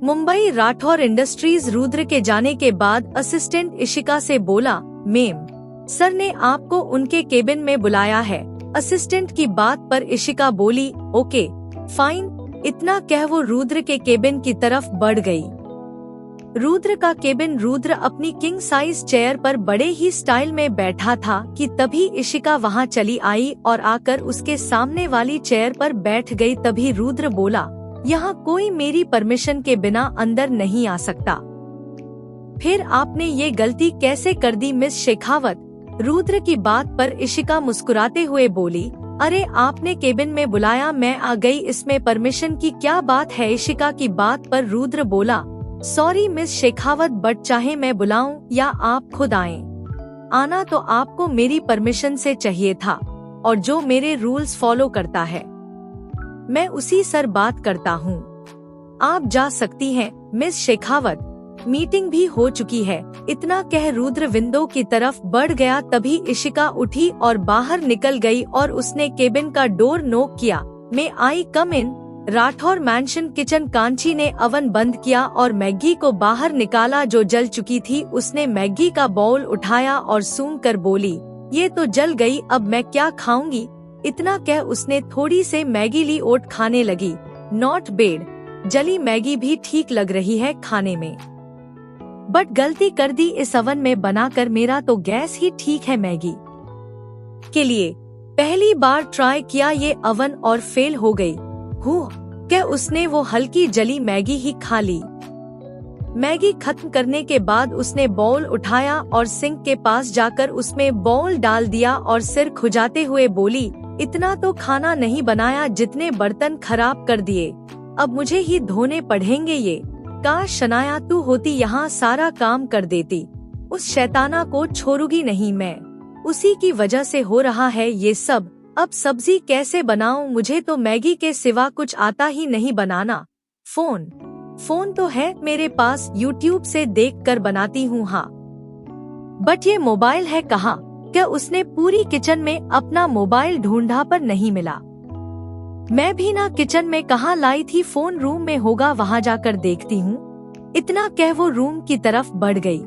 Mumbai Rathore industries Rudra के जाने के बाद असिस्टेंट इशिका से बोला, मेम, सर ने आपको उनके केबिन में बुलाया है। असिस्टेंट की बात पर इशिका बोली, ओके फाइन। इतना कह वो रुद्र के केबिन की तरफ बढ़ गई। रुद्र का केबिन। रुद्र अपनी किंग साइज चेयर पर बड़े ही स्टाइल में बैठा था कि तभी इशिका वहां चली आई और आकर उसके सामने वाली चेयर पर बैठ गई। तभी रुद्र बोला, यहाँ कोई मेरी परमिशन के बिना अंदर नहीं आ सकता। फिर आपने ये गलती कैसे कर दी मिस शेखावत? रुद्र की बात पर इशिका मुस्कुराते हुए बोली, अरे आपने केबिन में बुलाया, मैं आ गई, इसमें परमिशन की क्या बात है? इशिका की बात पर रुद्र बोला, सॉरी मिस शेखावत, बट चाहे मैं बुलाऊं या आप खुद आएं, आना तो आपको मेरी परमिशन से चाहिए था, और जो मेरे रूल्स फॉलो करता है मैं उसी सर बात करता हूँ। आप जा सकती हैं मिस शेखावत, मीटिंग भी हो चुकी है। इतना कह रुद्र विंडो की तरफ बढ़ गया। तभी इशिका उठी और बाहर निकल गई और उसने केबिन का डोर नॉक किया। May I come in? Rathore mansion kitchen. Kanchi ने अवन बंद किया और मैगी को बाहर निकाला जो जल चुकी थी। उसने मैगी का बाउल उठाया और सूंघ कर बोली, ये तो जल गई, अब मैं क्या खाऊंगी? इतना कह उसने थोड़ी से मैगी ली, ओट खाने लगी। नॉट बैड, जली मैगी भी ठीक लग रही है खाने में, बट गलती कर दी इस अवन में बनाकर। मेरा तो गैस ही ठीक है मैगी के लिए। पहली बार ट्राई किया ये अवन और फेल हो गई। क्या उसने वो हल्की जली मैगी ही खा ली। मैगी खत्म करने के बाद उसने बाउल उठाया और सिंक के पास जाकर उसमें बाउल डाल दिया और सिर खुजाते हुए बोली, इतना तो खाना नहीं बनाया जितने बर्तन खराब कर दिए, अब मुझे ही धोने पड़ेंगे ये। काश शनाया तू होती यहाँ सारा काम कर देती। उस शैताना को छोड़ूंगी नहीं मैं, उसी की वजह से हो रहा है ये सब। अब सब्जी कैसे बनाऊं? मुझे तो मैगी के सिवा कुछ आता ही नहीं बनाना। फोन तो है मेरे पास, यूट्यूब से देखकर बनाती हूँ। हाँ, बट ये मोबाइल है कहाँ? क्या उसने पूरी किचन में अपना मोबाइल ढूंढा पर नहीं मिला। मैं भी ना किचन में कहाँ लाई थी, फोन रूम में होगा, वहाँ जाकर देखती हूँ। इतना कह वो रूम की तरफ बढ़ गई।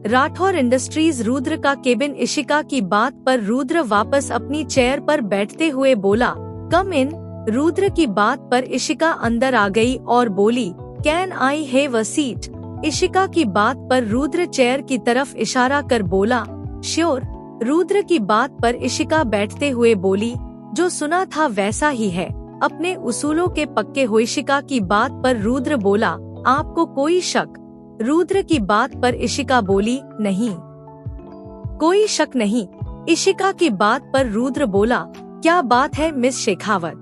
राठौर इंडस्ट्रीज रुद्र का केबिन। इशिका की बात पर रुद्र वापस अपनी चेयर पर बैठते हुए बोला, कम इन। रुद्र की बात पर इशिका अंदर आ गई और बोली, can I have a seat? Ishika की बात पर रुद्र चेयर की तरफ इशारा कर बोला, श्योर। रुद्र की बात पर इशिका बैठते हुए बोली, जो सुना था वैसा ही है, अपने उसूलों के पक्के हो। इशिका की बात पर रुद्र बोला, आपको कोई शक? रुद्र की बात पर इशिका बोली, नहीं, कोई शक नहीं। इशिका की बात पर रुद्र बोला, क्या बात है मिस शेखावत,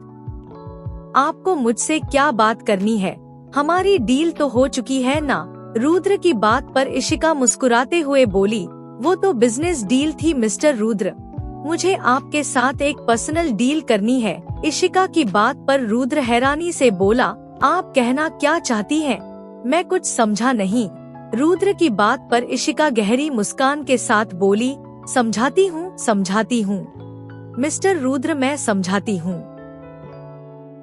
आपको मुझसे क्या बात करनी है? हमारी डील तो हो चुकी है ना? रुद्र की बात पर इशिका मुस्कुराते हुए बोली, वो तो बिजनेस डील थी मिस्टर रुद्र, मुझे आपके साथ एक पर्सनल डील करनी है। इशिका की बात पर रुद्र हैरानी से बोला, आप कहना क्या चाहती हैं? मैं कुछ समझा नहीं। रुद्र की बात पर इशिका गहरी मुस्कान के साथ बोली, समझाती हूँ मिस्टर रुद्र, मैं समझाती हूँ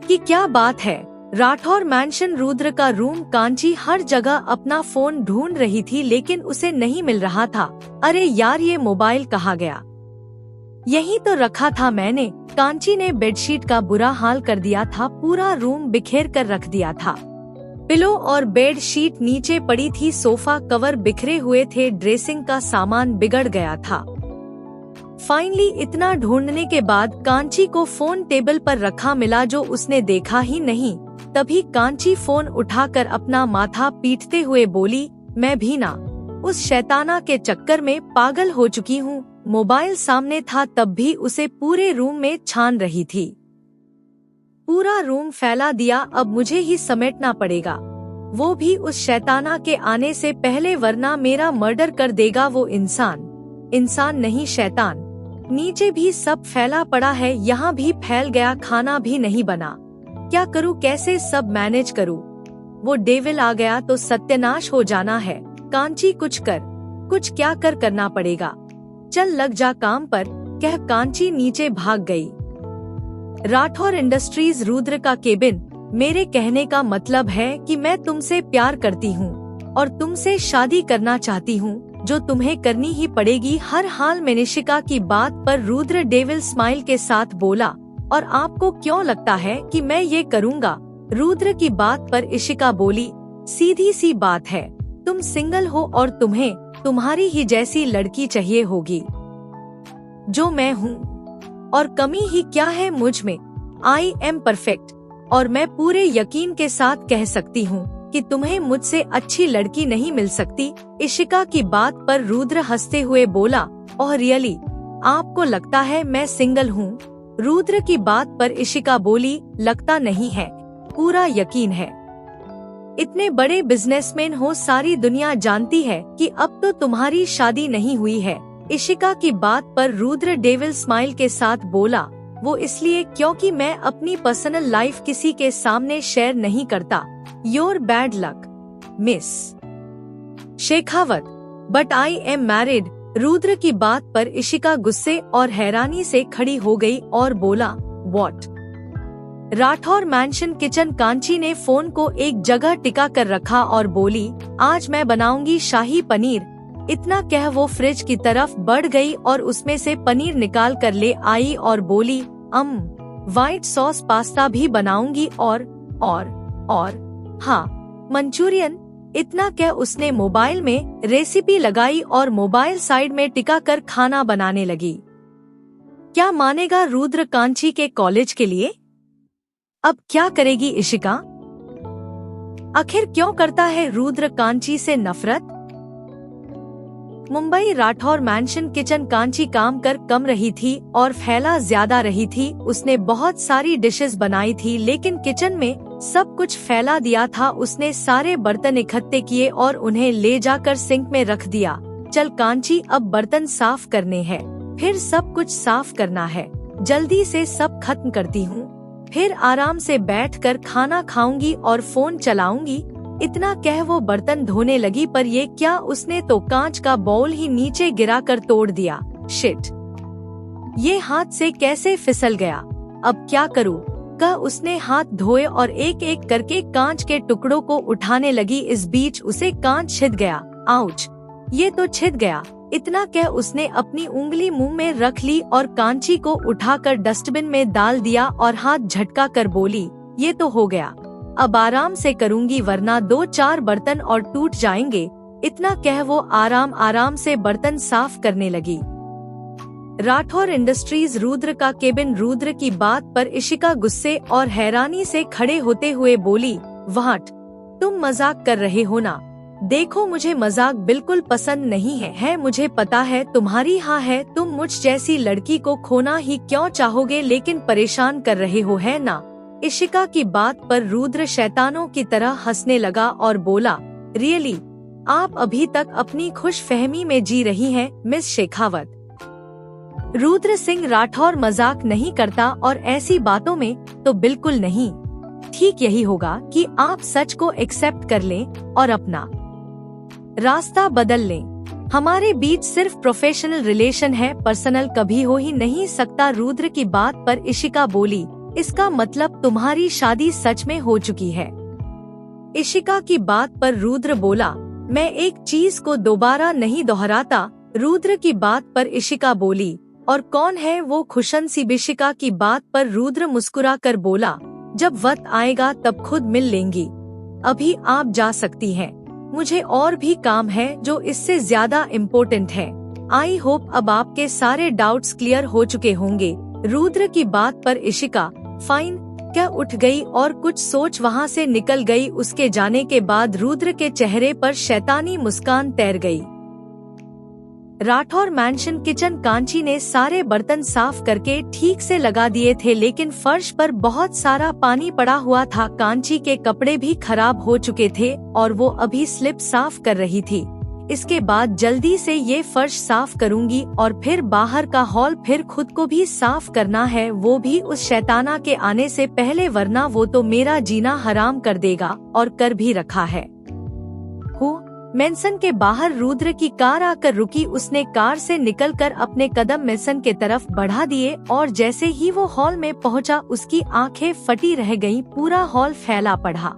कि क्या बात है। राठौर मैंशन रुद्र का रूम। कांची हर जगह अपना फोन ढूंढ रही थी लेकिन उसे नहीं मिल रहा था। अरे यार, ये मोबाइल कहाँ गया? यहीं तो रखा था मैंने। कांची ने बेडशीट का बुरा हाल कर दिया था, पूरा रूम बिखेर कर रख दिया था। पिलो और बेडशीट नीचे पड़ी थी, सोफा कवर बिखरे हुए थे, ड्रेसिंग का सामान बिगड़ गया था। फाइनली इतना ढूंढने के बाद कांची को फोन टेबल पर रखा मिला जो उसने देखा ही नहीं। तभी कांची फोन उठाकर अपना माथा पीटते हुए बोली, मैं भी ना उस शैताना के चक्कर में पागल हो चुकी हूँ। मोबाइल सामने था तब भी उसे पूरे रूम में छान रही थी। पूरा रूम फैला दिया, अब मुझे ही समेटना पड़ेगा, वो भी उस शैताना के आने से पहले, वरना मेरा मर्डर कर देगा वो इंसान नहीं शैतान। नीचे भी सब फैला पड़ा है, यहाँ भी फैल गया, खाना भी नहीं बना, क्या करूँ, कैसे सब मैनेज करूँ? वो डेविल आ गया तो सत्यानाश हो जाना है। कांची कुछ क्या करना पड़ेगा, चल लग जा काम पर, कह कांची नीचे भाग गई। राठौर इंडस्ट्रीज रुद्र का केबिन। मेरे कहने का मतलब है कि मैं तुमसे प्यार करती हूँ और तुमसे शादी करना चाहती हूँ, जो तुम्हें करनी ही पड़ेगी हर हाल में। इशिका की बात पर रुद्र डेविल स्माइल के साथ बोला, और आपको क्यों लगता है कि मैं ये करूँगा? रुद्र की बात पर इशिका बोली, सीधी सी बात है, तुम सिंगल हो और तुम्हें तुम्हारी ही जैसी लड़की चाहिए होगी, जो मैं हूँ। और कमी ही क्या है मुझ में? I am perfect. और मैं पूरे यकीन के साथ कह सकती हूँ कि तुम्हें मुझसे अच्छी लड़की नहीं मिल सकती। इशिका की बात पर रुद्र हंसते हुए बोला, ओह रियली, आपको लगता है मैं सिंगल हूँ? रुद्र की बात पर इशिका बोली, लगता नहीं है, पूरा यकीन है। इतने बड़े बिजनेसमैन हो, सारी दुनिया जानती है कि अब तो तुम्हारी शादी नहीं हुई है। इशिका की बात पर रुद्र डेविल स्माइल के साथ बोला, वो इसलिए क्योंकि मैं अपनी पर्सनल लाइफ किसी के सामने शेयर नहीं करता। Your bad luck miss Shekhawat, but I am married. Rudra की बात पर इशिका गुस्से और हैरानी से खड़ी हो गई और बोला, what? Rathore mansion kitchen Kanchi ने फोन को एक जगह टिका कर रखा और बोली, आज मैं बनाऊंगी शाही पनीर। इतना कह वो फ्रिज की तरफ बढ़ गई और उसमें से पनीर निकाल कर ले आई और बोली, व्हाइट सॉस पास्ता भी बनाऊंगी और हाँ, मंचूरियन। इतना कह उसने मोबाइल में रेसिपी लगाई और मोबाइल साइड में टिका कर खाना बनाने लगी। क्या मानेगा रुद्र कांची के कॉलेज के लिए? अब क्या करेगी इशिका? आखिर क्यों करता है रुद्र कांची से नफरत? मुंबई राठौर मैंशन किचन कांची काम कर कम रही थी और फैला ज्यादा रही थी। उसने बहुत सारी डिशेस बनाई थी, लेकिन किचन में सब कुछ फैला दिया था। उसने सारे बर्तन इकट्ठे किए और उन्हें ले जाकर सिंक में रख दिया। चल कांची, अब बर्तन साफ करने हैं, फिर सब कुछ साफ करना है। जल्दी से सब खत्म करती हूँ, फिर आराम से बैठकर खाना खाऊंगी और फोन चलाऊंगी। इतना कह वो बर्तन धोने लगी, पर ये क्या, उसने तो कांच का बाउल ही नीचे गिराकर तोड़ दिया। शिट, ये हाथ से कैसे फिसल गया? अब क्या करूँ? कह उसने हाथ धोए और एक एक करके कांच के टुकड़ों को उठाने लगी। इस बीच उसे कांच छिद गया। आउच, ये तो छिद गया। इतना कह उसने अपनी उंगली मुंह में रख ली और कांची को उठाकर डस्टबिन में डाल दिया और हाथ झटका कर बोली, ये तो हो गया, अब आराम से करूंगी वरना 2-4 बर्तन और टूट जाएंगे। इतना कह वो आराम आराम से बर्तन साफ करने लगी। राठौर इंडस्ट्रीज रुद्र का केबिन। रुद्र की बात पर इशिका गुस्से और हैरानी से खड़े होते हुए बोली, व्हाट? तुम मजाक कर रहे हो ना? देखो, मुझे मजाक बिल्कुल पसंद नहीं है। मुझे पता है तुम्हारी हाँ है, तुम मुझ जैसी लड़की को खोना ही क्यों चाहोगे, लेकिन परेशान कर रहे हो, है ना? इशिका की बात पर रुद्र शैतानों की तरह हंसने लगा और बोला, रियली, आप अभी तक अपनी खुश फहमी में जी रही हैं, मिस शेखावत। रुद्र सिंह राठौर मजाक नहीं करता और ऐसी बातों में तो बिल्कुल नहीं। ठीक यही होगा कि आप सच को एक्सेप्ट कर लें और अपना रास्ता बदल लें। हमारे बीच सिर्फ प्रोफेशनल रिलेशन है, पर्सनल कभी हो ही नहीं सकता। रुद्र की बात पर इशिका बोली, इसका मतलब तुम्हारी शादी सच में हो चुकी है? इशिका की बात पर रुद्र बोला, मैं एक चीज को दोबारा नहीं दोहराता। रुद्र की बात पर इशिका बोली, और कौन है वो खुशन सी? इशिका की बात पर रुद्र मुस्कुरा कर बोला, जब वक्त आएगा तब खुद मिल लेंगी, अभी आप जा सकती हैं। मुझे और भी काम है जो इससे ज्यादा इम्पोर्टेंट है। आई होप अब आपके सारे डाउट्स क्लियर हो चुके होंगे। रुद्र की बात पर इशिका फाइन क्या उठ गई और कुछ सोच वहाँ से निकल गई। उसके जाने के बाद रुद्र के चेहरे पर शैतानी मुस्कान तैर गई। राठौर मैंशन किचन कांची ने सारे बर्तन साफ करके ठीक से लगा दिए थे, लेकिन फर्श पर बहुत सारा पानी पड़ा हुआ था। कांची के कपड़े भी खराब हो चुके थे और वो अभी स्लिप साफ कर रही थी। इसके बाद जल्दी से ये फर्श साफ करूंगी और फिर बाहर का हॉल, फिर खुद को भी साफ करना है, वो भी उस शैताना के आने से पहले, वरना वो तो मेरा जीना हराम कर देगा और कर भी रखा है। मेंसन के बाहर रुद्र की कार आकर रुकी। उसने कार से निकलकर अपने कदम मेंसन के तरफ बढ़ा दिए और जैसे ही वो हॉल में पहुंचा उसकी आंखें फटी रह गईं। पूरा हॉल फैला पड़ा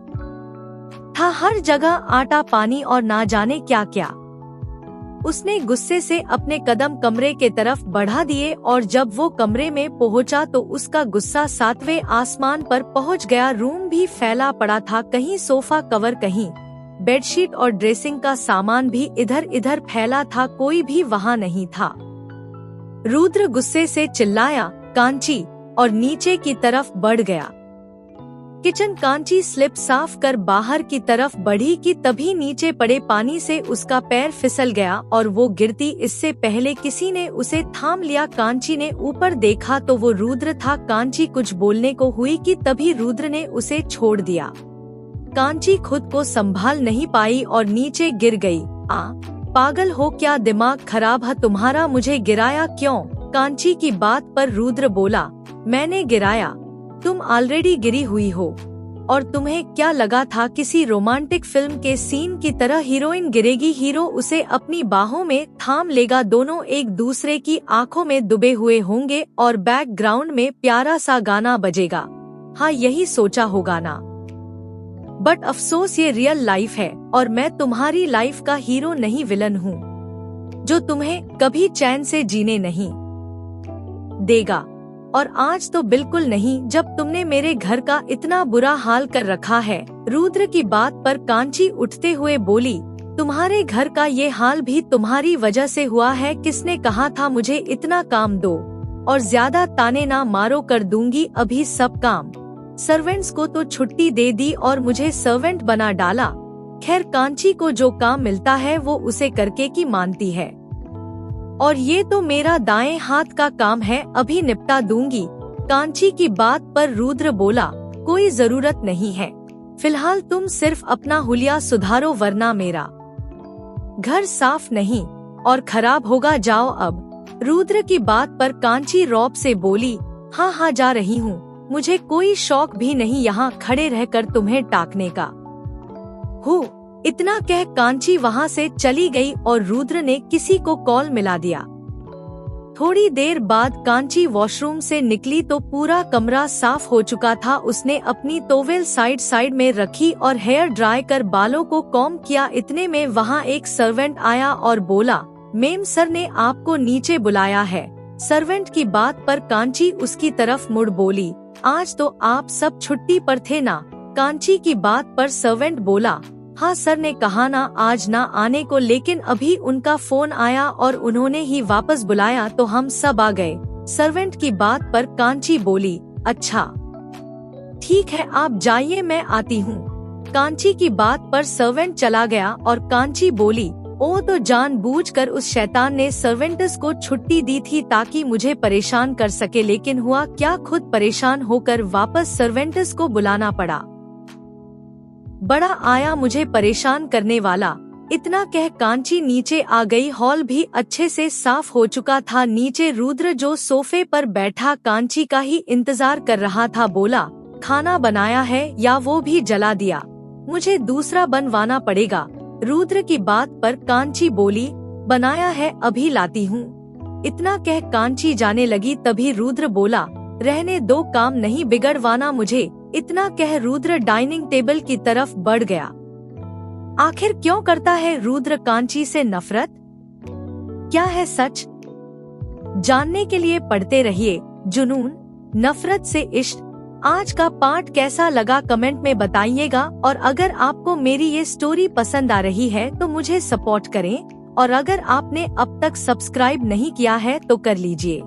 था, हर जगह आटा पानी और ना जाने क्या क्या। उसने गुस्से से अपने कदम कमरे के तरफ बढ़ा दिए और जब वो कमरे में पहुंचा तो उसका गुस्सा 7वें आसमान पर पहुंच गया। रूम भी फैला पड़ा था, कहीं सोफा कवर, कहीं बेडशीट और ड्रेसिंग का सामान भी इधर इधर फैला था, कोई भी वहाँ नहीं था। रुद्र गुस्से से चिल्लाया, कांची, और नीचे की तरफ बढ़ गया। किचन कांची स्लिप साफ कर बाहर की तरफ बढ़ी कि तभी नीचे पड़े पानी से उसका पैर फिसल गया और वो गिरती इससे पहले किसी ने उसे थाम लिया। कांची ने ऊपर देखा तो वो रुद्र था। कांची कुछ बोलने को हुई कि तभी रुद्र ने उसे छोड़ दिया। कांची खुद को संभाल नहीं पाई और नीचे गिर गई। पागल हो क्या, दिमाग खराब है तुम्हारा, मुझे गिराया क्यों? कांची की बात पर रुद्र बोला, मैंने गिराया, तुम ऑलरेडी गिरी हुई हो। और तुम्हें क्या लगा था किसी रोमांटिक फिल्म के सीन की तरह हीरोइन गिरेगी, हीरो उसे अपनी बाहों में थाम लेगा, दोनों एक दूसरे की आंखों में डूबे हुए होंगे और बैकग्राउंड में प्यारा सा गाना बजेगा। हाँ, यही सोचा होगा ना। बट अफसोस ये रियल लाइफ है और मैं तुम्हारी लाइफ का हीरो नहीं, विलन हूँ जो तुम्हें कभी चैन से जीने नहीं देगा। और आज तो बिल्कुल नहीं, जब तुमने मेरे घर का इतना बुरा हाल कर रखा है। रुद्र की बात पर कांची उठते हुए बोली, तुम्हारे घर का ये हाल भी तुम्हारी वजह से हुआ है। किसने कहा था मुझे इतना काम दो और ज्यादा ताने ना मारो, कर दूंगी अभी सब काम। सर्वेंट्स को तो छुट्टी दे दी और मुझे सर्वेंट बना डाला। खैर, कांची को जो काम मिलता है वो उसे करके की मानती है और ये तो मेरा दाएं हाथ का काम है, अभी निपटा दूंगी। कांची की बात पर रुद्र बोला, कोई जरूरत नहीं है, फिलहाल तुम सिर्फ अपना हुलिया सुधारो वरना मेरा घर साफ नहीं और खराब होगा, जाओ अब। रुद्र की बात पर कांची रौब से बोली, हाँ हाँ जा रही हूँ, मुझे कोई शौक भी नहीं यहाँ खड़े रहकर तुम्हें टाकने का। हो, इतना कह कांची वहाँ से चली गई और रुद्र ने किसी को कॉल मिला दिया। थोड़ी देर बाद कांची वॉशरूम से निकली तो पूरा कमरा साफ हो चुका था। उसने अपनी टॉवेल साइड में रखी और हेयर ड्राई कर बालों को कॉम्ब किया। इतने में वहाँ एक सर्वेंट आया और बोला, मेम सर ने आपको नीचे बुलाया है। सर्वेंट की बात पर कांची उसकी तरफ मुड़ बोली, आज तो आप सब छुट्टी पर थे ना? कांची की बात पर सर्वेंट बोला, हाँ सर ने कहा ना आज ना आने को, लेकिन अभी उनका फोन आया और उन्होंने ही वापस बुलाया तो हम सब आ गए। सर्वेंट की बात पर कांची बोली, अच्छा ठीक है आप जाइए मैं आती हूँ। कांची की बात पर सर्वेंट चला गया और कांची बोली, ओ तो जानबूझकर उस शैतान ने सर्वेंट्स को छुट्टी दी थी ताकि मुझे परेशान कर सके, लेकिन हुआ क्या, खुद परेशान होकर वापस सर्वेंट्स को बुलाना पड़ा। बड़ा आया मुझे परेशान करने वाला। इतना कह कांची नीचे आ गई। हॉल भी अच्छे से साफ हो चुका था। नीचे रुद्र जो सोफे पर बैठा कांची का ही इंतजार कर रहा था, बोला, खाना बनाया है या वो भी जला दिया? मुझे दूसरा बनवाना पड़ेगा। रुद्र की बात पर कांची बोली, बनाया है अभी लाती हूँ। इतना कह कांची जाने लगी, तभी रुद्र बोला, रहने दो, काम नहीं बिगड़वाना मुझे। इतना कह रुद्र डाइनिंग टेबल की तरफ बढ़ गया। आखिर क्यों करता है रुद्र कांची से नफरत? क्या है सच? जानने के लिए पढ़ते रहिए जुनून, नफरत से इश्क। आज का पार्ट कैसा लगा कमेंट में बताइएगा और अगर आपको मेरी ये स्टोरी पसंद आ रही है तो मुझे सपोर्ट करें और अगर आपने अब तक सब्सक्राइब नहीं किया है तो कर लीजिए।